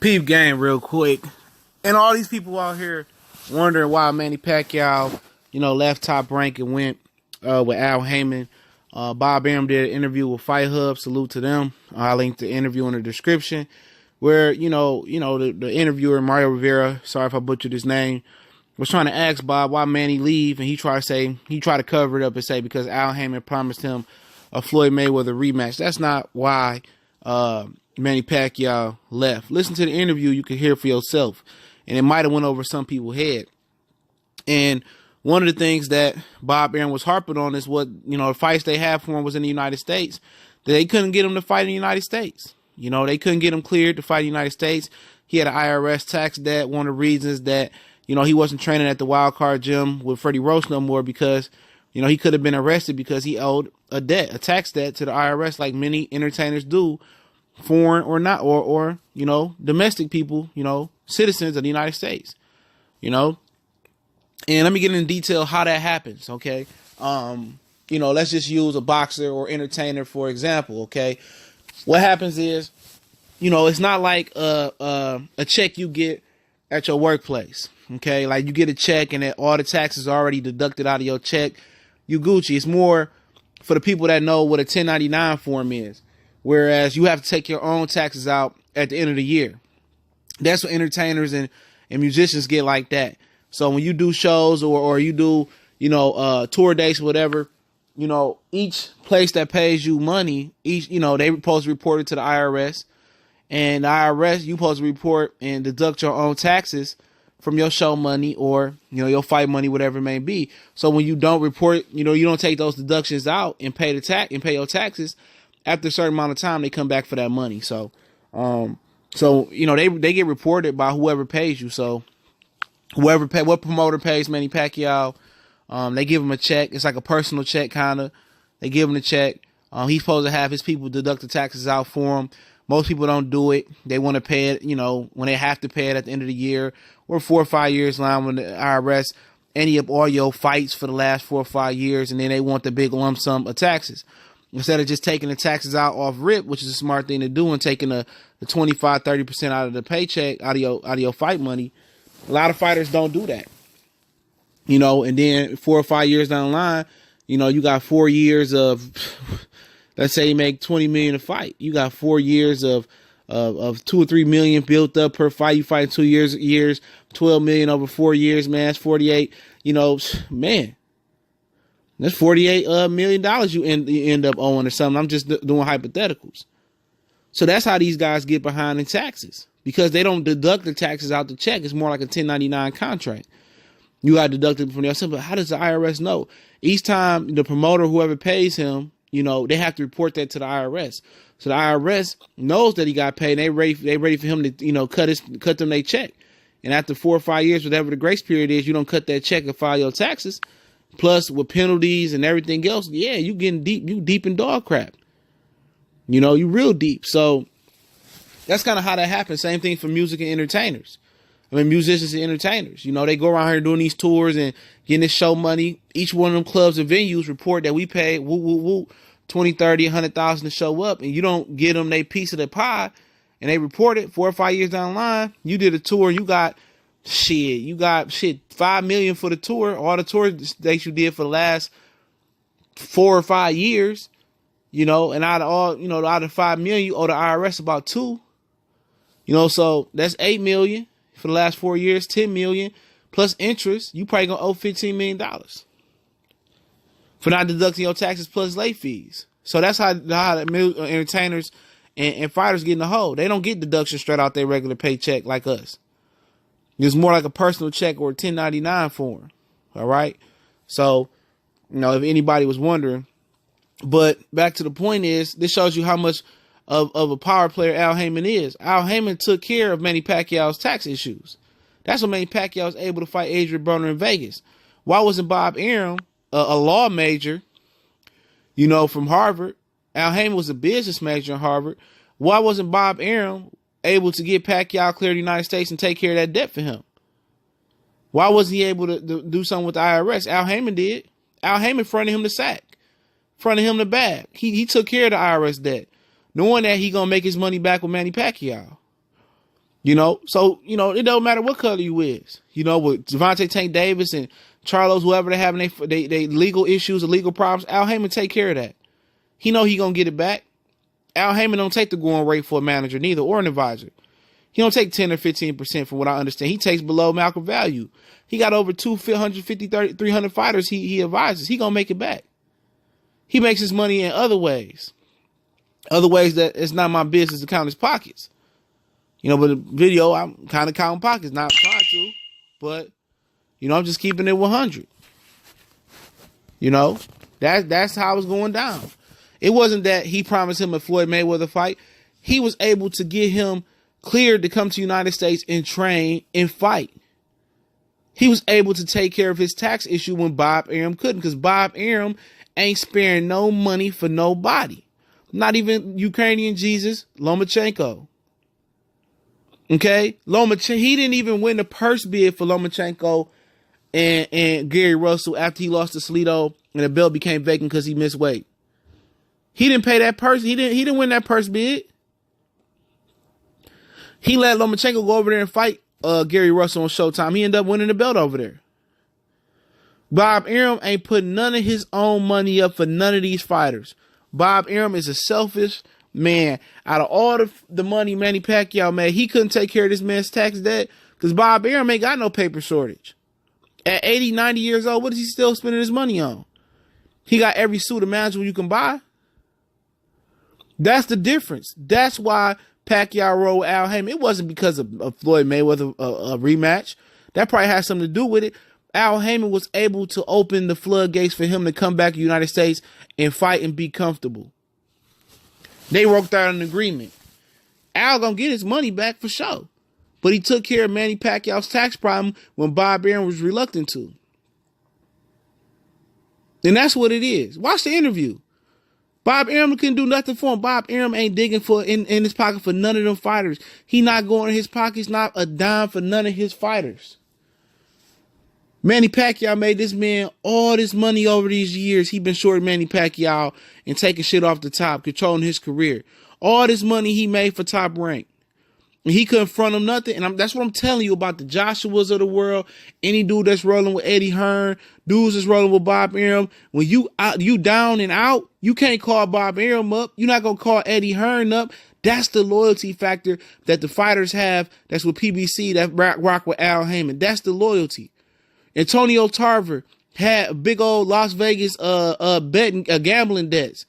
Peep game real quick. And all these people out here wondering why Manny Pacquiao, left Top Rank and went with Al Haymon. Bob Arum did an interview with Fight Hub. Salute to them. I linked the interview in the description where, the interviewer, Mario Rivera, sorry if I butchered his name, was trying to ask Bob why Manny leave. And he tried to cover it up and say because Al Haymon promised him a Floyd Mayweather rematch. That's not why Manny Pacquiao left. Listen to the interview. You can hear for yourself. And it might have went over some people's head. And one of the things that Bob Arum was harping on is what, the fights they had for him was in the United States. That they couldn't get him to fight in the United States. They couldn't get him cleared to fight in the United States. He had an IRS tax debt. One of the reasons that, he wasn't training at the Wild Card Gym with Freddie Roach no more because, he could have been arrested because he owed a tax debt to the IRS like many entertainers do, foreign or not, or domestic people, citizens of the United States, And let me get into detail how that happens, okay? Let's just use a boxer or entertainer, for example, okay? What happens is, it's not like a check you get at your workplace, okay? Like you get a check and all the taxes are already deducted out of your check. You Gucci. It's more for the people that know what a 1099 form is, whereas you have to take your own taxes out at the end of the year. That's what entertainers and musicians get like that. So when you do shows or you do, tour dates, whatever, each place that pays you money, they supposed to report it to the IRS. And the IRS, you supposed to report and deduct your own taxes from your show money or, your fight money, whatever it may be. So when you don't report, you don't take those deductions out and pay pay your taxes, after a certain amount of time, they come back for that money. So, they get reported by whoever pays you. So what promoter pays Manny Pacquiao, they give him a check. It's like a personal check, kind of. They give him a check. He's supposed to have his people deduct the taxes out for him. Most people don't do it. They want to pay it, when they have to pay it at the end of the year or 4 or 5 years line when the IRS any up all your fights for the last 4 or 5 years, and then they want the big lump sum of taxes. Instead of just taking the taxes out off rip, which is a smart thing to do, and taking the 25, 30% out of the paycheck, out of your fight money, a lot of fighters don't do that. And then 4 or 5 years down the line, you got 4 years of, let's say you make $20 million a fight. You got 4 years of 2 or 3 million built up per fight. You fight 2 years, 12 million over 4 years, man. That's 48, man. That's $48 million you end up owing or something. I'm just doing hypotheticals. So that's how these guys get behind in taxes, because they don't deduct the taxes out the check. It's more like a 1099 contract. You got deducted from there. But how does the IRS know? Each time the promoter, whoever pays him, they have to report that to the IRS. So the IRS knows that he got paid. And they ready for him to cut them their check. And after 4 or 5 years, whatever the grace period is, you don't cut that check and file your taxes. Plus with penalties and everything else, yeah, you getting deep. You deep in dog crap. You real deep. So that's kind of how that happens. Same thing for music and entertainers. Musicians and entertainers. They go around here doing these tours and getting this show money. Each one of them clubs and venues report that we paid 20, 30, 100,000 to show up, and you don't get them their piece of the pie, and they report it 4 or 5 years down the line. You did a tour, you got 5 million for the tour, all the tour dates you did for the last 4 or 5 years, and out of 5 million, you owe the IRS about 2, so that's 8 million for the last 4 years, 10 million plus interest. You probably gonna owe $15 million for not deducting your taxes plus late fees. So that's how the entertainers and fighters get in the hole. They don't get deductions straight out their regular paycheck like us. It's more like a personal check or a 1099 form. All right. So, if anybody was wondering, but back to the point is, this shows you how much of a power player Al Haymon is. Al Haymon took care of Manny Pacquiao's tax issues. That's what Manny Pacquiao was able to fight Adrian Broner in Vegas. Why wasn't Bob Arum, a law major, from Harvard? Al Haymon was a business major in Harvard. Why wasn't Bob Arum able to get Pacquiao clear to the United States and take care of that debt for him? Why wasn't he able to do something with the IRS? Al Haymon did. Al Haymon fronted him the sack, fronted him the bag. He took care of the IRS debt, knowing that he gonna make his money back with Manny Pacquiao. You know, so, you know, it don't matter what color you is. You know, with Devontae Tank Davis and Charlos, whoever they having they legal issues or legal problems, Al Haymon take care of that. He know he gonna get it back. Al Haymon don't take the going rate for a manager neither, or an advisor. He don't take 10 or 15% from what I understand. He takes below market value. He got over 250, 300 fighters he advises. He gonna make it back. He makes his money in other ways. Other ways that it's not my business to count his pockets. You know, but the video, I'm kind of counting pockets, not trying to, but, you know, I'm just keeping it 100. You know, that's how it's going down. It wasn't that he promised him a Floyd Mayweather fight. He was able to get him cleared to come to the United States and train and fight. He was able to take care of his tax issue when Bob Arum couldn't, because Bob Arum ain't sparing no money for nobody. Not even Ukrainian Jesus, Lomachenko. Okay, he didn't even win the purse bid for Lomachenko and Gary Russell after he lost to Salido and the belt became vacant because he missed weight. He didn't pay that purse. He didn't win that purse bid. He let Lomachenko go over there and fight Gary Russell on Showtime. He ended up winning the belt over there. Bob Arum ain't putting none of his own money up for none of these fighters. Bob Arum is a selfish man. Out of all the money Manny Pacquiao made, he couldn't take care of this man's tax debt because Bob Arum ain't got no paper shortage. At 80, 90 years old, what is he still spending his money on? He got every suit of management you can buy. That's the difference. That's why Pacquiao rolled Al Haymon. It wasn't because of Floyd Mayweather a rematch. That probably had something to do with it. Al Haymon was able to open the floodgates for him to come back to the United States and fight and be comfortable. They worked out an agreement. Al gonna get his money back for sure. But he took care of Manny Pacquiao's tax problem when Bob Arum was reluctant to. And that's what it is. Watch the interview. Bob Arum couldn't do nothing for him. Bob Arum ain't digging in his pocket for none of them fighters. He not going in his pockets, not a dime for none of his fighters. Manny Pacquiao made this man all this money over these years. He been short Manny Pacquiao and taking shit off the top, controlling his career. All this money he made for Top Rank. And he couldn't front him nothing. And that's what I'm telling you about the Joshuas of the world. Any dude that's rolling with Eddie Hearn, dudes that's rolling with Bob Arum. When you down and out, you can't call Bob Arum up. You're not going to call Eddie Hearn up. That's the loyalty factor that the fighters have. That's with PBC, that rock with Al Haymon. That's the loyalty. Antonio Tarver had big old Las Vegas betting gambling debts.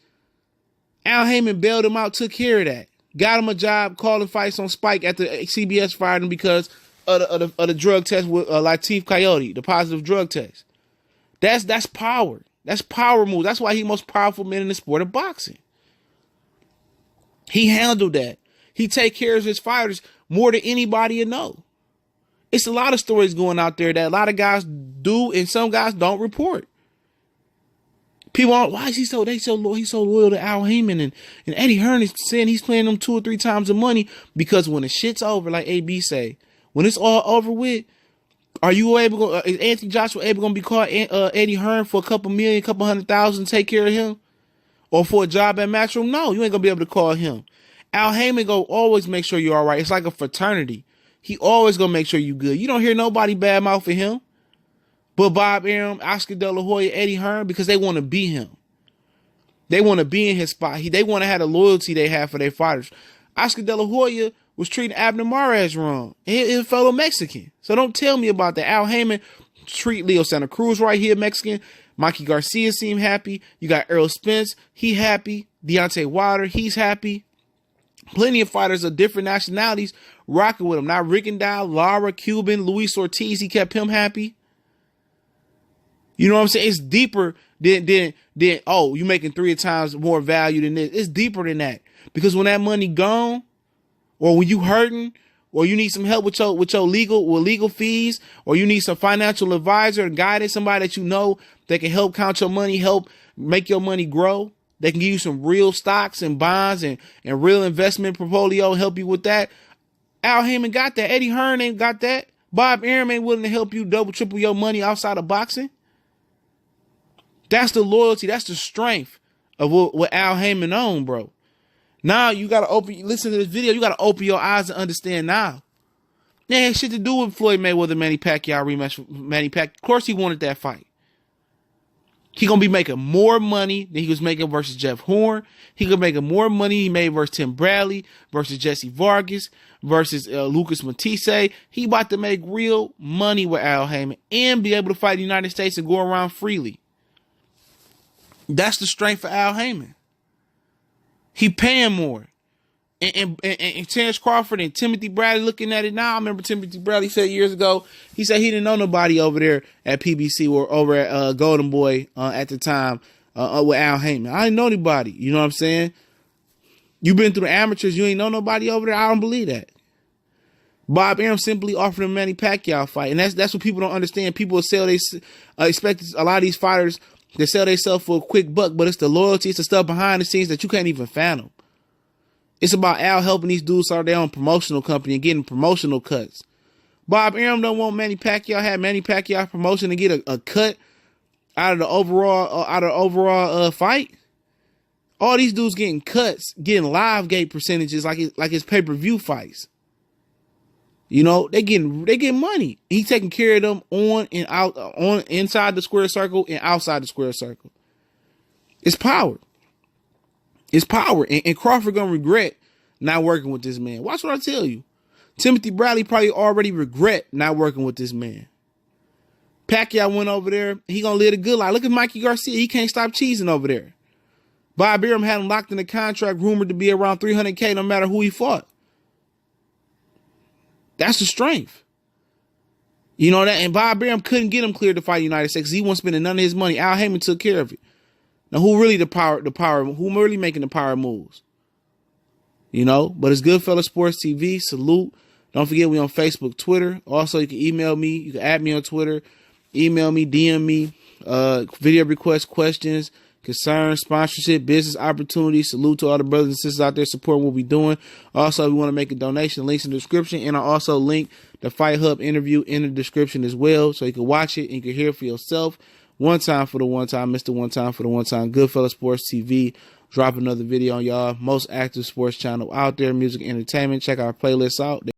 Al Haymon bailed him out, took care of that. Got him a job calling fights on Spike after CBS fired him because of the drug test with Latif Coyote, the positive drug test. That's power. That's power move. That's why he's the most powerful man in the sport of boxing. He handled that. He take care of his fighters more than anybody you know. It's a lot of stories going out there that a lot of guys do and some guys don't report. People are, why is he so loyal? He's so loyal to Al Haymon and Eddie Hearn is saying he's paying them 2 or 3 times the money because when the shit's over, like AB say, when it's all over with, are you able? Is Anthony Joshua able going to be called Eddie Hearn for a couple million, couple $100,000 to take care of him, or for a job at Matchroom? No, you ain't gonna be able to call him. Al Haymon go always make sure you're all right. It's like a fraternity. He always gonna make sure you good. You don't hear nobody badmouth for him. But Bob Arum, Oscar De La Hoya, Eddie Hearn, because they want to be him. They want to be in his spot. They want to have the loyalty they have for their fighters. Oscar De La Hoya was treating Abner Mares wrong. He's a fellow Mexican. So don't tell me about that. Al Haymon treat Leo Santa Cruz right here, Mexican. Mikey Garcia seemed happy. You got Errol Spence. He happy. Deontay Wilder. He's happy. Plenty of fighters of different nationalities rocking with him. Now Rickendale, Lara, Cuban, Luis Ortiz. He kept him happy. You know what I'm saying? It's deeper than oh, you making 3 times more value than this. It's deeper than that. Because when that money gone, or when you hurting, or you need some help with your legal fees, or you need some financial advisor and guidance, somebody that you know that can help count your money, help make your money grow. They can give you some real stocks and bonds and real investment portfolio, help you with that. Al Haymon got that. Eddie Hearn ain't got that. Bob Arum ain't willing to help you double, triple your money outside of boxing. That's the loyalty. That's the strength of what Al Haymon own, bro. Now you got to listen to this video. You got to open your eyes and understand now. That had shit to do with Floyd Mayweather Manny Pacquiao rematch. Manny Pacquiao. Of course, he wanted that fight. He gonna be making more money than he was making versus Jeff Horn. He gonna make more money he made versus Tim Bradley, versus Jesse Vargas, versus Lucas Matisse. He about to make real money with Al Haymon and be able to fight the United States and go around freely. That's the strength for Al Haymon. He paying more. And Terrence Crawford and Timothy Bradley looking at it now. I remember Timothy Bradley said years ago, he said he didn't know nobody over there at PBC or over at Golden Boy at the time with Al Haymon. I didn't know anybody. You know what I'm saying? You been through the amateurs, you ain't know nobody over there? I don't believe that. Bob Arum simply offered him a Manny Pacquiao fight. And that's what people don't understand. People sell expect a lot of these fighters to sell themselves for a quick buck, but it's the loyalty, it's the stuff behind the scenes that you can't even fathom. It's about Al helping these dudes start their own promotional company and getting promotional cuts. Bob Arum don't want Manny Pacquiao, have Manny Pacquiao promotion to get a cut out of the overall fight. All these dudes getting cuts, getting live gate percentages like his pay-per-view fights. You know, they getting money. He taking care of them on and out, on inside the square circle and outside the square circle. It's power. It's power. And Crawford gonna regret not working with this man. Watch what I tell you. Timothy Bradley probably already regret not working with this man. Pacquiao went over there. He gonna live a good life. Look at Mikey Garcia. He can't stop cheesing over there. Bob Arum had him locked in a contract rumored to be around $300K no matter who he fought. That's the strength. You know that. And Bob Arum couldn't get him cleared to fight the United States because he wasn't spending none of his money. Al Haymon took care of it. Now, who really who really making the power moves? You know, but it's Goodfellas Sports TV. Salute. Don't forget we on Facebook, Twitter. Also, you can email me. You can add me on Twitter. Email me, DM me. Video requests, questions, concerns, sponsorship, business opportunities. Salute to all the brothers and sisters out there supporting what we're doing. Also, if you want to make a donation, links in the description. And I also link the Fight Hub interview in the description as well. So you can watch it and you can hear it for yourself. One time for the one time, Mr. One Time for the one time. Goodfellas Sports TV. Drop another video on y'all most active sports channel out there, music entertainment. Check our playlists out.